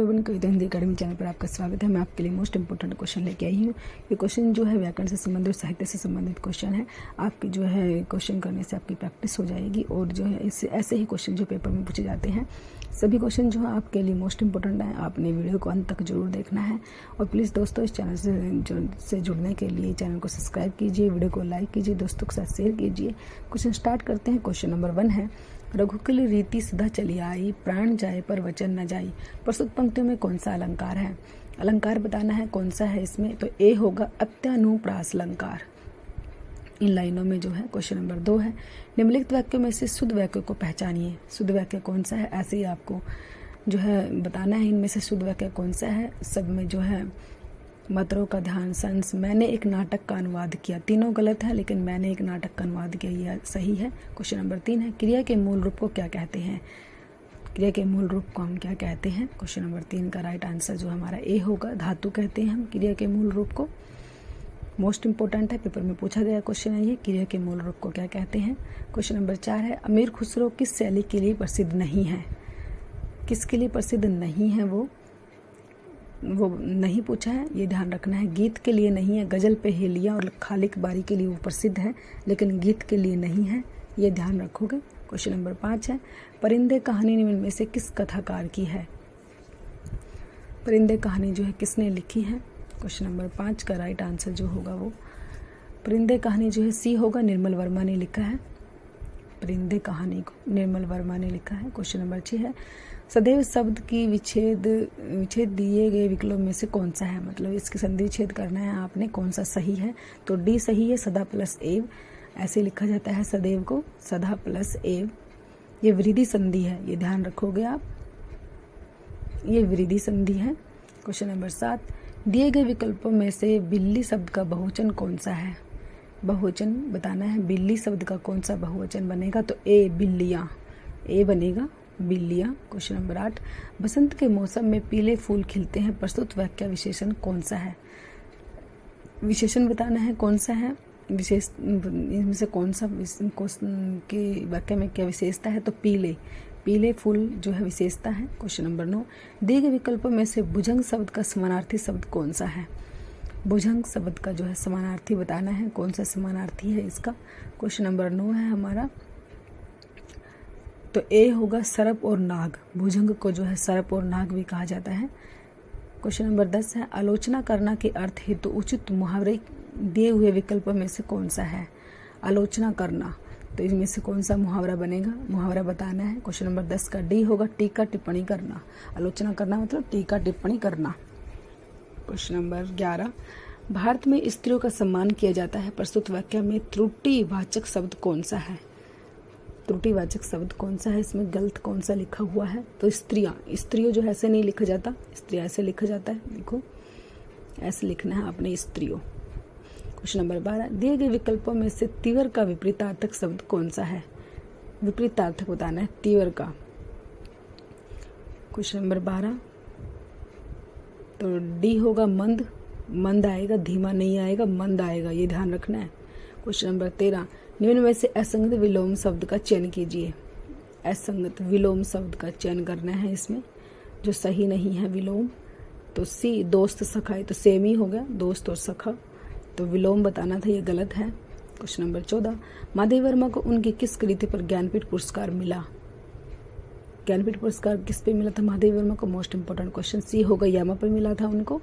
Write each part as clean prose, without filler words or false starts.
कविता Hindi academy channel पर आपका स्वागत है। मैं आपके लिए मोस्ट इंपोर्टेंट क्वेश्चन लेके आई हूँ। ये क्वेश्चन जो है व्याकरण से संबंधित और साहित्य से संबंधित क्वेश्चन है। आपकी जो है क्वेश्चन करने से आपकी प्रैक्टिस हो जाएगी और जो है इससे ऐसे ही क्वेश्चन जो पेपर में पूछे जाते हैं सभी क्वेश्चन जो है आपके लिए मोस्ट इंपोर्टेंट है। आपने वीडियो को अंत तक जरूर देखना है और प्लीज़ दोस्तों इस चैनल से जुड़ने के लिए चैनल को सब्सक्राइब कीजिए, वीडियो को लाइक कीजिए, दोस्तों के साथ शेयर कीजिए। क्वेश्चन स्टार्ट करते हैं। क्वेश्चन नंबर 1 है, रघुकुल रीति सदा चली आई, प्राण जाए पर वचन न जाई। प्रस्तुत पंक्तियों में कौन सा अलंकार है? अलंकार बताना है कौन सा है इसमें, तो ए होगा अत्यानुप्रास अलंकार। इन लाइनों में जो है। क्वेश्चन नंबर 2 है, निम्नलिखित वाक्यों में से शुद्ध वाक्य को पहचानिए। शुद्ध वाक्य कौन सा है ऐसे ही आपको जो है बताना है। इनमें से शुद्ध वाक्य कौन सा है, सब में जो है मात्राओं का ध्यान। सेंस, मैंने एक नाटक का अनुवाद किया, तीनों गलत है लेकिन मैंने एक नाटक का अनुवाद किया यह सही है। क्वेश्चन नंबर 3 है, क्रिया के मूल रूप को क्या कहते हैं? क्रिया के मूल रूप को हम क्या कहते हैं? क्वेश्चन नंबर 3 का राइट आंसर जो हमारा ए होगा, धातु कहते हैं हम क्रिया के मूल रूप को। मोस्ट इंपोर्टेंट है, पेपर में पूछा गया क्वेश्चन है ये, क्रिया के मूल रूप को क्या कहते हैं। क्वेश्चन नंबर 4 है, अमीर खुसरो किस शैली के लिए प्रसिद्ध नहीं है? किसके लिए प्रसिद्ध नहीं है वो नहीं पूछा है, ये ध्यान रखना है। गीत के लिए नहीं है, गजल पे हेलिया और खालिक बारी के लिए वो प्रसिद्ध है लेकिन गीत के लिए नहीं है, ये ध्यान रखोगे। क्वेश्चन नंबर 5 है, परिंदे कहानी निम्न में से किस कथाकार की है? परिंदे कहानी जो है किसने लिखी है? क्वेश्चन नंबर 5 का राइट आंसर जो होगा वो परिंदे कहानी जो है सी होगा, निर्मल वर्मा ने लिखा है। परिंदे कहानी को निर्मल वर्मा ने लिखा है। क्वेश्चन नंबर 6 है, सदैव शब्द की विच्छेद दिए गए विकल्पों में से कौन सा है? मतलब इसकी संधि विच्छेद करना है आपने, कौन सा सही है? तो डी सही है, सदा प्लस एव ऐसे लिखा जाता है सदैव को, सदा प्लस एव। ये वृद्धि संधि है, ये ध्यान रखोगे आप, ये वृद्धि संधि है। क्वेश्चन नंबर 7, दिए गए विकल्पों में से बिल्ली शब्द का बहुवचन कौन सा है? बहुवचन बताना है, बिल्ली शब्द का कौन सा बहुवचन बनेगा? तो ए बिल्लियाँ, ए बनेगा बिल्लियाँ। क्वेश्चन नंबर 8, बसंत के मौसम में पीले फूल खिलते हैं, प्रस्तुत वाक्य विशेषण कौन सा है? विशेषण बताना है कौन सा है, विशेष इनमें से कौन सा के वाक्य में क्या विशेषता है? तो पीले फूल जो है विशेषता है। क्वेश्चन नंबर 9, दिए गए विकल्पों में से भुजंग शब्द का समानार्थी शब्द कौन सा है? भुजंग शब्द का जो है समानार्थी बताना है, कौन सा समानार्थी है इसका। क्वेश्चन नंबर 9 है हमारा, तो ए होगा सर्प और नाग। भुजंग को जो है सर्प और नाग भी कहा जाता है। क्वेश्चन नंबर 10 है, आलोचना करना के अर्थ हेतु उचित मुहावरे दिए हुए विकल्पों में से कौन सा है? आलोचना करना, तो इसमें से कौन सा मुहावरा बनेगा? मुहावरा बताना है। क्वेश्चन नंबर 10 का डी होगा, टीका टिप्पणी करना। आलोचना करना मतलब टीका टिप्पणी करना। क्वेश्चन नंबर 11, भारत में स्त्रियों का सम्मान किया जाता है, प्रस्तुत वाक्य में त्रुटिवाचक शब्द कौन सा है? त्रुटिवाचक शब्द कौन सा है, इसमें गलत कौन सा लिखा हुआ है? तो स्त्रियों जो है ऐसे नहीं लिखा जाता, स्त्रियाँ ऐसे लिखा जाता है, देखो ऐसे लिखना है आपने, स्त्रियों। क्वेश्चन नंबर 12, दिए गए विकल्पों में से तीव्र का विपरीतार्थक शब्द कौन सा है? विपरीतार्थक बताना है तीव्र का। क्वेश्चन नंबर 12, तो डी होगा मंद, मंद आएगा, धीमा नहीं आएगा, मंद आएगा, ये ध्यान रखना है। क्वेश्चन नंबर 13, निम्न में से असंगत विलोम शब्द का चयन कीजिए। असंगत विलोम शब्द का चयन करना है इसमें, जो सही नहीं है विलोम। तो सी दोस्त सखा है, तो सेम ही हो गया, दोस्त और सखा, तो विलोम बताना था, ये गलत है। क्वेश्चन नंबर 14, माधवी वर्मा को उनकी किस कृति पर ज्ञानपीठ पुरस्कार मिला? ज्ञानपीठ पुरस्कार किस पे मिला था माधवी वर्मा को? मोस्ट इंपोर्टेंट क्वेश्चन, सी होगा, यामा पर मिला था उनको।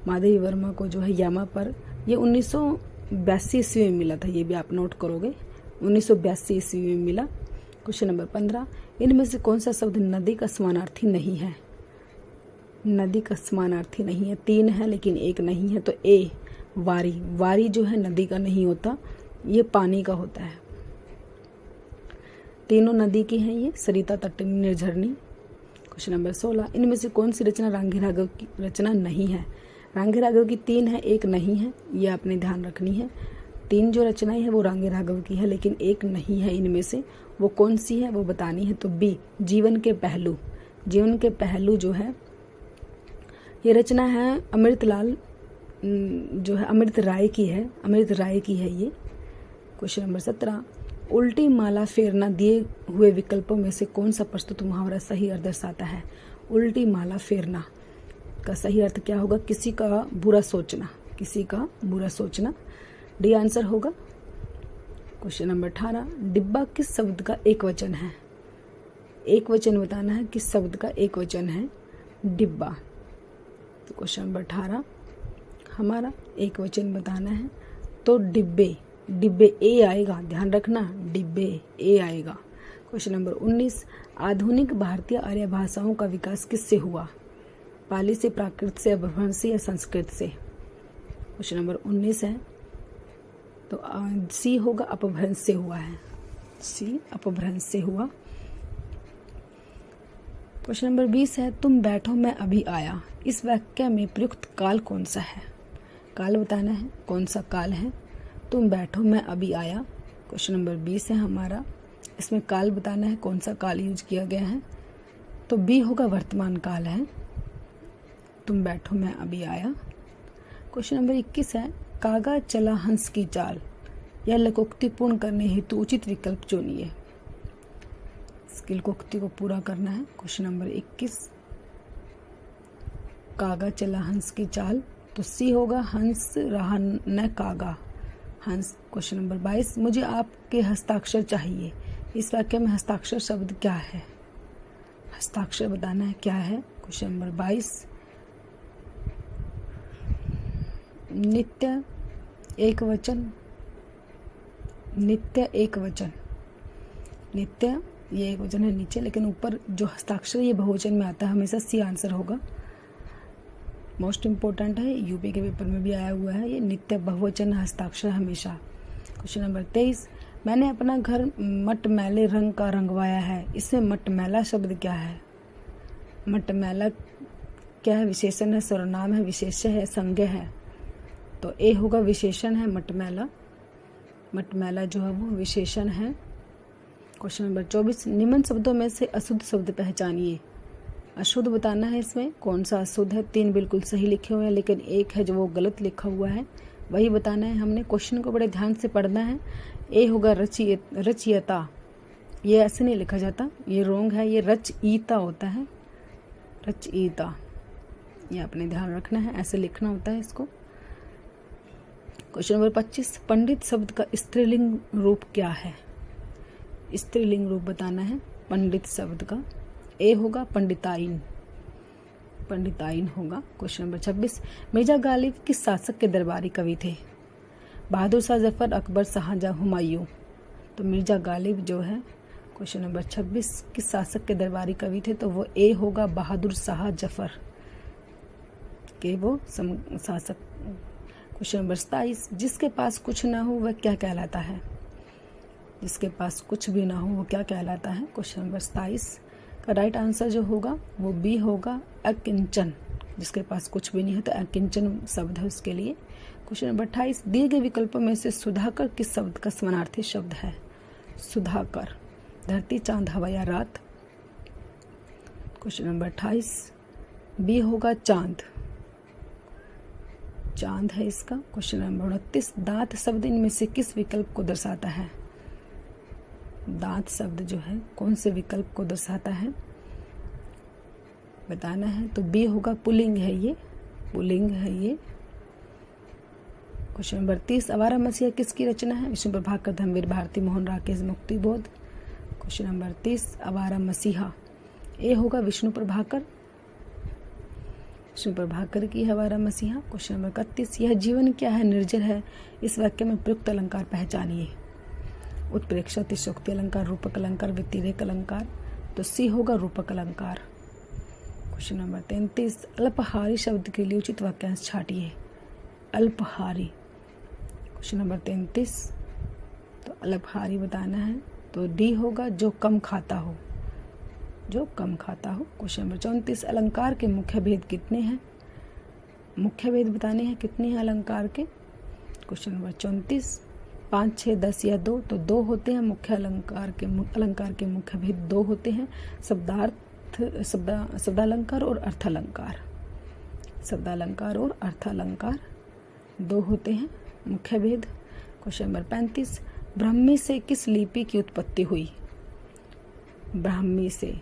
माधवी वर्मा को जो है यामा पर, ये 1982 ईस्वी में मिला था, ये भी आप नोट करोगे, 1982 ईस्वी में मिला। क्वेश्चन नंबर 15, इनमें से कौन सा शब्द नदी का समानार्थी नहीं है? नदी का समानार्थी नहीं है, 3 है लेकिन एक नहीं है, तो ए वारी। वारी जो है नदी का नहीं होता, ये पानी का होता है। तीनों नदी की हैं ये, सरिता, तटिनी, निर्झरनी। क्वेश्चन नंबर 16, इनमें से कौन सी रचना रांगी राघव की रचना नहीं है? रांगी राघव की 3 है, एक नहीं है, ये आपने ध्यान रखनी है। 3 जो रचनाएं है वो रांगी राघव की है लेकिन एक नहीं है, इनमें से वो कौन सी है वो बतानी है। तो बी जीवन के पहलू। जीवन के पहलू जो है ये रचना है अमृतलाल जो है अमृत राय की है, अमृत राय की है ये। क्वेश्चन नंबर 17, उल्टी माला फेरना दिए हुए विकल्पों में से कौन सा प्रस्तुत मुहावरा सही अर्थ दर्शाता है? उल्टी माला फेरना का सही अर्थ क्या होगा? किसी का बुरा सोचना, किसी का बुरा सोचना। डी आंसर होगा। क्वेश्चन नंबर 18, डिब्बा किस शब्द का एक वचन है? एक वचन बताना है, किस शब्द का एक वचन है डिब्बा। तो क्वेश्चन नंबर 18 हमारा एक वचन बताना है, तो डिब्बे, डिब्बे ए आएगा, ध्यान रखना, डिब्बे ए आएगा। क्वेश्चन नंबर 19, आधुनिक भारतीय आर्य भाषाओं का विकास किससे हुआ? पाली से, प्राकृत से, अपभ्रंश से या संस्कृत से? क्वेश्चन नंबर 19 है, तो सी होगा, अपभ्रंश से हुआ है, सी अपभ्रंश से हुआ। क्वेश्चन नंबर 20 है, तुम बैठो मैं अभी आया, इस वाक्य में प्रयुक्त काल कौन सा है? काल बताना है, कौन सा काल है? तुम बैठो मैं अभी आया, क्वेश्चन नंबर 20 है हमारा, इसमें काल बताना है, कौन सा काल यूज किया गया है? तो बी होगा, वर्तमान काल है, तुम बैठो मैं अभी आया। क्वेश्चन नंबर 21 है, कागा चला हंस की चाल, यह लोकोक्ति पूर्ण करने हेतु उचित विकल्प चुनिए। स्किल कोक्ति को पूरा करना है। क्वेश्चन नंबर 21, कागा चला हंस की चाल, तो सी होगा, हंस रहा न कागा, हंस। क्वेश्चन नंबर 22, मुझे आपके हस्ताक्षर चाहिए, इस वाक्य में हस्ताक्षर शब्द क्या है? हस्ताक्षर बताना है क्या है। क्वेश्चन नंबर 22, नित्य एक वचन, नित्य एक वचन, नित्य ये एक वचन है नीचे, लेकिन ऊपर जो हस्ताक्षर ये बहुवचन में आता है, हमेशा सी आंसर होगा। मोस्ट इम्पोर्टेंट है, यूपी के पेपर में भी आया हुआ है, ये नित्य बहुवचन हस्ताक्षर हमेशा। क्वेश्चन नंबर 23, मैंने अपना घर मटमैले रंग का रंगवाया है, इसमें मटमैला शब्द क्या है? मटमैला क्या है? विशेषण है, सर्वनाम है, विशेष्य है, संज्ञा है? तो ए होगा, विशेषण है मटमैला, मटमैला जो है वो विशेषण है। क्वेश्चन नंबर 24, निम्न शब्दों में से अशुद्ध शब्द पहचानिए। अशुद्ध बताना है, इसमें कौन सा अशुद्ध है? 3 बिल्कुल सही लिखे हुए हैं, लेकिन एक है जो वो गलत लिखा हुआ है, वही बताना है हमने। क्वेश्चन को बड़े ध्यान से पढ़ना है। ए होगा, रचयिता, ये ऐसे नहीं लिखा जाता, ये रोंग है, ये रचयिता होता है, रचयिता, ये आपने ध्यान रखना है, ऐसे लिखना होता है इसको। क्वेश्चन नंबर 25, पंडित शब्द का स्त्रीलिंग रूप क्या है? स्त्रीलिंग रूप बताना है पंडित शब्द का। ए होगा, पंडिताइन, पंडिताइन होगा। क्वेश्चन नंबर 26, मिर्जा गालिब किस शासक के दरबारी कवि थे? बहादुर शाह जफर, अकबर, शाहजहां, हुमायूं? तो मिर्जा गालिब जो है, क्वेश्चन नंबर 26, किस शासक के दरबारी कवि थे? तो वो ए होगा, बहादुर शाह जफर के वो शासक। क्वेश्चन नंबर 27, जिसके पास कुछ ना हो वह क्या कहलाता है? जिसके पास कुछ भी ना हो वो क्या कहलाता है? क्वेश्चन नंबर 27 का राइट आंसर जो होगा वो बी होगा, अकिंचन। जिसके पास कुछ भी नहीं है तो अकिंचन शब्द है उसके लिए। क्वेश्चन नंबर 28, दिए गए विकल्पों में से सुधाकर किस शब्द का समानार्थी शब्द है? सुधाकर, धरती, चांद, हवा या रात? क्वेश्चन नंबर 28 बी होगा, चांद, चांद है इसका। क्वेश्चन नंबर 29, दांत शब्द इनमें से किस विकल्प को दर्शाता है? दांत शब्द जो है कौन से विकल्प को दर्शाता है बताना है। तो बी होगा, पुल्लिंग है ये, पुल्लिंग है ये। क्वेश्चन नंबर 30, आवारा मसीहा किसकी रचना है? विष्णु प्रभाकर, धर्मवीर भारती, मोहन राकेश, मुक्तिबोध? क्वेश्चन नंबर 30, आवारा मसीहा ए होगा, विष्णु प्रभाकर, विष्णु प्रभाकर की है आवारा मसीहा। क्वेश्चन नंबर 31, यह जीवन क्या है, निर्जर है, इस वाक्य में प्रयुक्त अलंकार पहचानिए। उत्प्रेक्षा, अतिशयोक्ति अलंकार, रूपक अलंकार, व्यतिरेक अलंकार? तो सी होगा, रूपक अलंकार। क्वेश्चन नंबर 33, अल्पहारी शब्द के लिए उचित वाक्यांश छाटिए। अल्पहारी, क्वेश्चन नंबर 33, तो अल्पहारी बताना है, तो डी होगा, जो कम खाता हो, जो कम खाता हो। क्वेश्चन नंबर 34, अलंकार के मुख्य भेद कितने हैं? मुख्य भेद बताने हैं, कितने हैं अलंकार के? क्वेश्चन नंबर 34, 5, 6, 10 या 2? तो 2 होते हैं मुख्य अलंकार के मुख्य भेद 2 होते हैं, शब्दालंकार और अर्थालंकार। शब्दालंकार और अर्थालंकार 2 होते हैं मुख्य भेद। क्वेश्चन नंबर 35, ब्राह्मी से किस लिपि की उत्पत्ति हुई? ब्राह्मी से,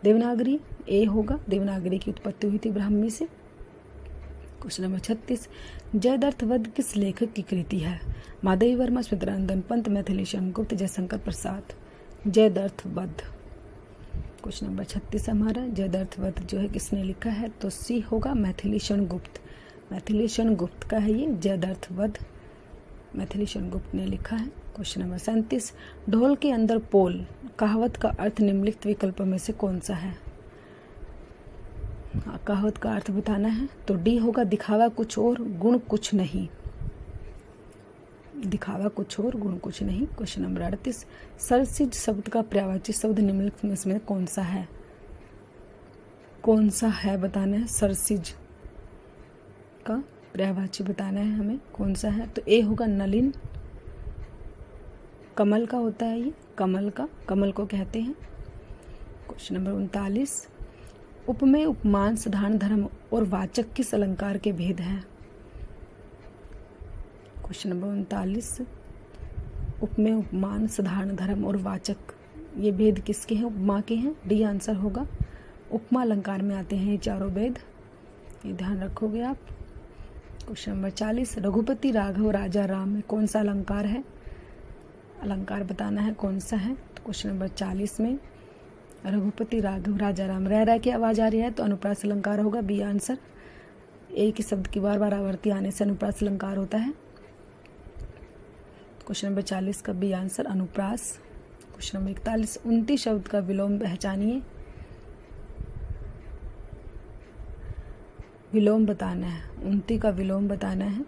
देवनागरी, ए होगा, देवनागरी की उत्पत्ति हुई थी ब्राह्मी से। क्वेश्चन नंबर 36, जयद्रथ वध किस लेखक की कृति है? माधवी वर्मा, स्मृतिरंजन पंत, मैथिलीशरण गुप्त, जयशंकर प्रसाद। जयद्रथ वध, क्वेश्चन नंबर 36 हमारा, जयद्रथ वध जो है किसने लिखा है? तो सी होगा, मैथिलीशरण गुप्त। मैथिलीशरण गुप्त का है ये जयद्रथ वध, मैथिलीशरण गुप्त ने लिखा है। क्वेश्चन नंबर 37, ढोल के अंदर पोल कहावत का अर्थ निम्नलिखित विकल्पों में से कौन सा है? कहावत का अर्थ बताना है, तो डी होगा, दिखावा कुछ और गुण कुछ नहीं। दिखावा कुछ और गुण कुछ नहीं। क्वेश्चन नंबर 38, सरसिज शब्द का पर्यायवाची शब्द निम्नलिखित में से कौन सा है? कौन सा है बताना है, सरसिज का पर्यायवाची बताना है हमें, कौन सा है? तो ए होगा, नलिन। कमल का होता है ये, कमल का, कमल को कहते हैं। क्वेश्चन नंबर 39, उपमेय, उपमान, साधारण धर्म और वाचक किस अलंकार के भेद हैं? क्वेश्चन नंबर 39, उपमेय, उपमान, साधारण धर्म और वाचक, ये भेद किसके हैं? उपमा के हैं। डी आंसर होगा, उपमा अलंकार में आते हैं ये चारों भेद, ये ध्यान रखोगे आप। क्वेश्चन नंबर 40, रघुपति राघव राजा राम में कौन सा अलंकार है? अलंकार बताना है कौन सा है। तो क्वेश्चन नंबर 40 में रघुपति राघव राजा राम, रह की आवाज आ रही है तो अनुप्रास अलंकार होगा, बी आंसर। एक ही शब्द की बार बार आवर्ती आने से अनुप्रास अलंकार होता है। क्वेश्चन नंबर 40 का बी आंसर, अनुप्रास। क्वेश्चन नंबर 41, 29 शब्द का विलोम पहचानिए। विलोम बताना है, 29 का विलोम बताना है।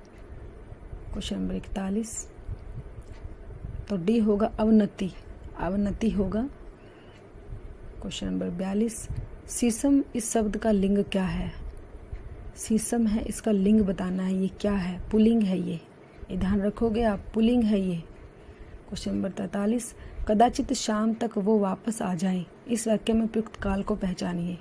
क्वेश्चन नंबर 41, तो डी होगा, अवनति। अवनति होगा। क्वेश्चन नंबर 42, शीशम इस शब्द का लिंग क्या है? शीशम है, इसका लिंग बताना है, ये क्या है? पुल्लिंग है ये ध्यान रखोगे आप, पुल्लिंग है ये। क्वेश्चन नंबर 43, कदाचित शाम तक वो वापस आ जाए, इस वाक्य में प्रयुक्त काल को पहचानिए।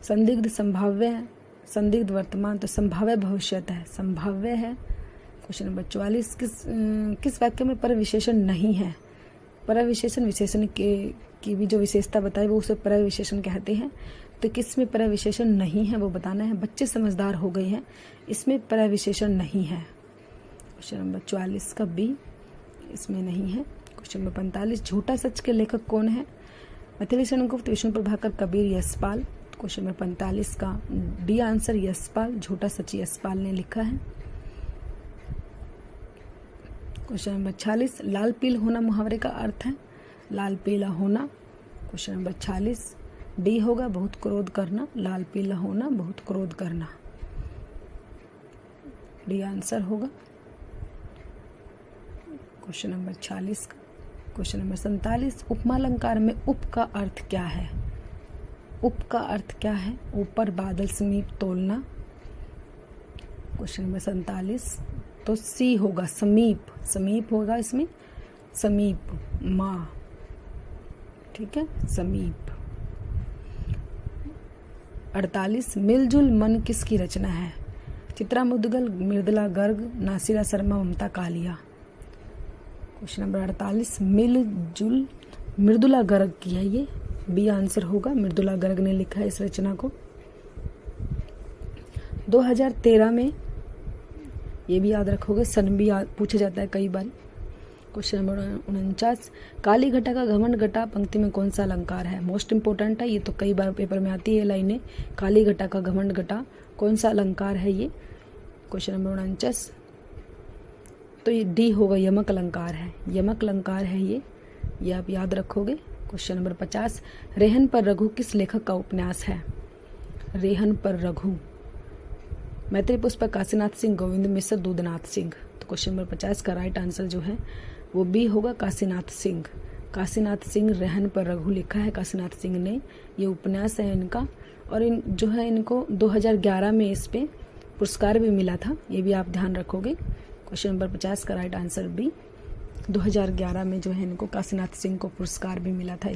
संदिग्ध, संभाव्य, संदिग्ध वर्तमान, तो संभाव्य भविष्यत है, संभाव्य है। क्वेश्चन नंबर 44, किस वाक्य में परविशेषण नहीं है? परविशेषण, विशेषण की भी जो विशेषता बताई वो उसे परविशेषण कहते हैं। तो किस में परविशेषण नहीं है वो बताना है। बच्चे समझदार हो गए हैं, इसमें परविशेषण नहीं है। क्वेश्चन नंबर 44 का बी, इसमें नहीं है। क्वेश्चन नंबर 45, झूठा सच के लेखक कौन है? मैथिलीशरण गुप्त, विष्णु प्रभाकर, कबीर, यशपाल। क्वेश्चन नंबर 45 का डी आंसर, यशपाल। झूठा सच यशपाल ने लिखा है। क्वेश्चन नंबर 46, लाल पील होना मुहावरे का अर्थ है? लाल पीला होना। क्वेश्चन नंबर 46, डी होगा, बहुत क्रोध करना। लाल पीला होना, बहुत क्रोध करना, डी आंसर होगा क्वेश्चन नंबर 46 का। क्वेश्चन नंबर 47, उपमालंकार में उप का अर्थ क्या है? उप का अर्थ क्या है? ऊपर, बादल, समीप, तोलना। क्वेश्चन नंबर 47, तो सी होगा, समीप। समीप होगा इसमें, समीप, माँ, ठीक है, समीप। 48, मिलजुल मन किसकी रचना है? चित्रा मुदगल, मृदुला गर्ग, नासिरा शर्मा, ममता कालिया। क्वेश्चन नंबर 48, मिलजुल मृदुला गर्ग की है ये, बी आंसर होगा। मृदुला गर्ग ने लिखा है इस रचना को। 2013 में, ये भी याद रखोगे, सन भी पूछा जाता है कई बार। क्वेश्चन नंबर 49, काली घटा का घमंड घटा पंक्ति में कौन सा अलंकार है? मोस्ट इंपोर्टेंट है ये, तो कई बार पेपर में आती है लाइनें। काली घटा का घमंड घटा कौन सा अलंकार है ये? क्वेश्चन नंबर 49, तो ये डी होगा, यमक अलंकार है। यमक अलंकार है ये आप याद रखोगे। क्वेश्चन नंबर 50, रेहन पर रघु किस लेखक का उपन्यास है? रेहन पर रघु, मैत्री पुष्पक, काशीनाथ सिंह, गोविंद मिश्र, दूधनाथ सिंह। तो क्वेश्चन नंबर 50 का राइट आंसर जो है वो बी होगा, काशीनाथ सिंह। काशीनाथ सिंह, रेहन पर रघु लिखा है काशीनाथ सिंह ने, ये उपन्यास है इनका। और इन जो है इनको 2011 में इस पे पुरस्कार भी मिला था, ये भी आप ध्यान रखोगे। क्वेश्चन नंबर 50 का राइट आंसर बी, 2011 में जो है इनको काशीनाथ सिंह को पुरस्कार भी मिला था।